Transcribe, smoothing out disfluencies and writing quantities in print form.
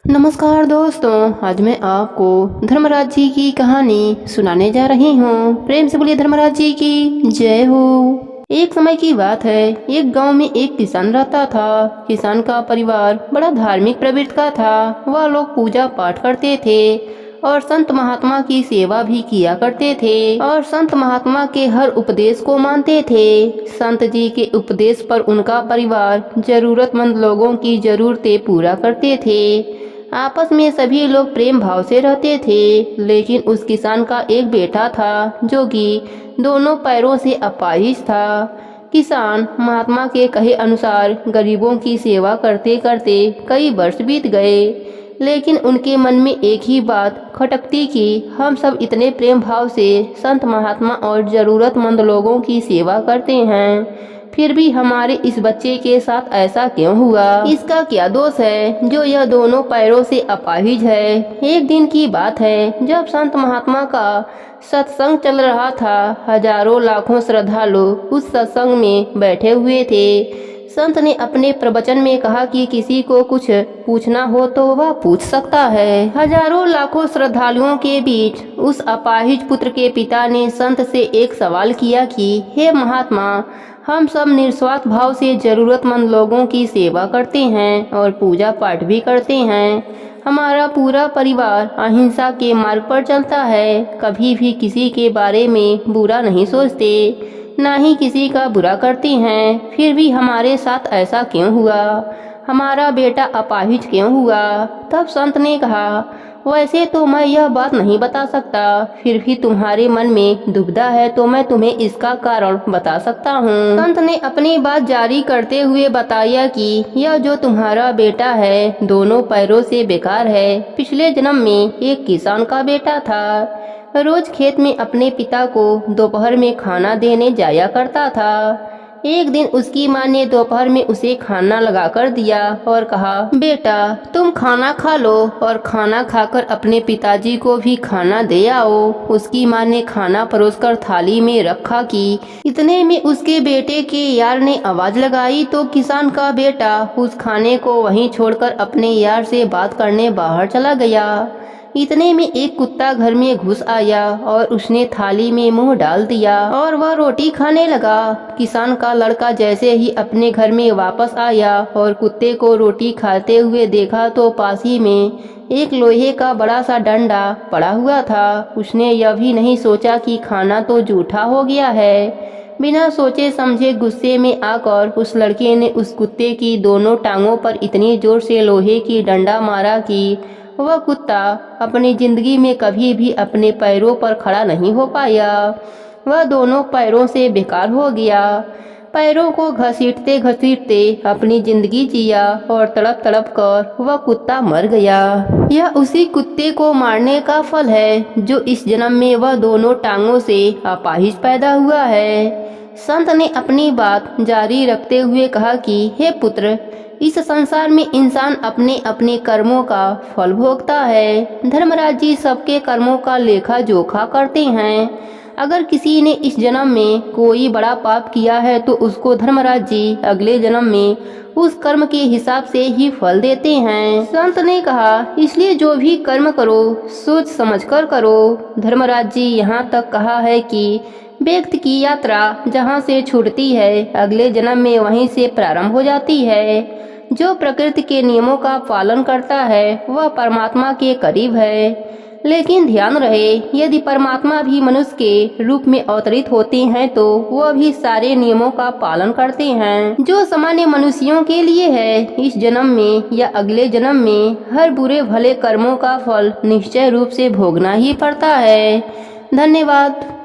नमस्कार दोस्तों, आज मैं आपको धर्मराज जी की कहानी सुनाने जा रही हूँ। प्रेम से बोलिए धर्मराज जी की जय हो। एक समय की बात है, एक गांव में एक किसान रहता था। किसान का परिवार बड़ा धार्मिक प्रवृत्ति का था। वह लोग पूजा पाठ करते थे और संत महात्मा की सेवा भी किया करते थे और संत महात्मा के हर उपदेश को मानते थे। संत जी के उपदेश पर उनका परिवार जरूरतमंद लोगों की जरूरतें पूरा करते थे। आपस में सभी लोग प्रेम भाव से रहते थे। लेकिन उस किसान का एक बेटा था जो कि दोनों पैरों से अपाहिज था। किसान महात्मा के कहे अनुसार गरीबों की सेवा करते करते कई वर्ष बीत गए, लेकिन उनके मन में एक ही बात खटकती कि हम सब इतने प्रेम भाव से संत महात्मा और जरूरतमंद लोगों की सेवा करते हैं, फिर भी हमारे इस बच्चे के साथ ऐसा क्यों हुआ? इसका क्या दोष है जो यह दोनों पैरों से अपाहिज है? एक दिन की बात है जब संत महात्मा का सत्संग चल रहा था। हजारों लाखों श्रद्धालु उस सत्संग में बैठे हुए थे। संत ने अपने प्रवचन में कहा कि किसी को कुछ पूछना हो तो वह पूछ सकता है। हजारों लाखों श्रद्धालुओं के बीच उस अपाहिज पुत्र के पिता ने संत से एक सवाल किया कि हे महात्मा, हम सब निस्वार्थ भाव से जरूरतमंद लोगों की सेवा करते हैं और पूजा पाठ भी करते हैं। हमारा पूरा परिवार अहिंसा के मार्ग पर चलता है, कभी भी किसी के बारे में बुरा नहीं सोचते, ना ही किसी का बुरा करते हैं। फिर भी हमारे साथ ऐसा क्यों हुआ? हमारा बेटा अपाहिज क्यों हुआ? तब संत ने कहा, वैसे तो मैं यह बात नहीं बता सकता, फिर भी तुम्हारे मन में दुविधा है तो मैं तुम्हें इसका कारण बता सकता हूँ। संत ने अपनी बात जारी करते हुए बताया कि यह जो तुम्हारा बेटा है दोनों पैरों से बेकार है। पिछले जन्म में एक किसान का बेटा था। रोज खेत में अपने पिता को दोपहर में खाना देने जाया करता था। एक दिन उसकी माँ ने दोपहर में उसे खाना लगाकर दिया और कहा, बेटा तुम खाना खा लो और खाना खाकर अपने पिताजी को भी खाना दे आओ। उसकी माँ ने खाना परोसकर थाली में रखा कि इतने में उसके बेटे के यार ने आवाज लगाई तो किसान का बेटा उस खाने को वहीं छोड़कर अपने यार से बात करने बाहर चला गया। इतने में एक कुत्ता घर में घुस आया और उसने थाली में मुंह डाल दिया और वह रोटी खाने लगा। किसान का लड़का जैसे ही अपने घर में वापस आया और कुत्ते को रोटी खाते हुए देखा तो पास ही में एक लोहे का बड़ा सा डंडा पड़ा हुआ था। उसने यह भी नहीं सोचा कि खाना तो जूठा हो गया है। बिना सोचे समझे गुस्से में आकर उस लड़के ने उस कुत्ते की दोनों टांगों पर इतनी जोर से लोहे की डंडा मारा कि वह कुत्ता अपनी जिंदगी में कभी भी अपने पैरों पर खड़ा नहीं हो पाया। वह दोनों पैरों से बेकार हो गया। पैरों को घसीटते घसीटते अपनी जिंदगी जिया और तड़प तड़प कर वह कुत्ता मर गया। यह उसी कुत्ते को मारने का फल है जो इस जन्म में वह दोनों टांगों से अपाहिज पैदा हुआ है। संत ने अपनी बात जारी रखते हुए कहा कि हे पुत्र, इस संसार में इंसान अपने अपने कर्मों का फल भोगता है। धर्मराज जी सबके कर्मों का लेखा जोखा करते हैं। अगर किसी ने इस जन्म में कोई बड़ा पाप किया है तो उसको धर्मराज जी अगले जन्म में उस कर्म के हिसाब से ही फल देते हैं। संत ने कहा, इसलिए जो भी कर्म करो सोच समझ कर करो। धर्मराज जी यहाँ तक कहा है कि व्यक्ति की यात्रा जहाँ से छूटती है अगले जन्म में वहीं से प्रारंभ हो जाती है। जो प्रकृति के नियमों का पालन करता है वह परमात्मा के करीब है। लेकिन ध्यान रहे, यदि परमात्मा भी मनुष्य के रूप में अवतरित होते हैं तो वह भी सारे नियमों का पालन करते हैं। जो सामान्य मनुष्यों के लिए है, इस जन्म में या अगले जन्म में हर बुरे भले कर्मों का फल निश्चय रूप से भोगना ही पड़ता है। धन्यवाद।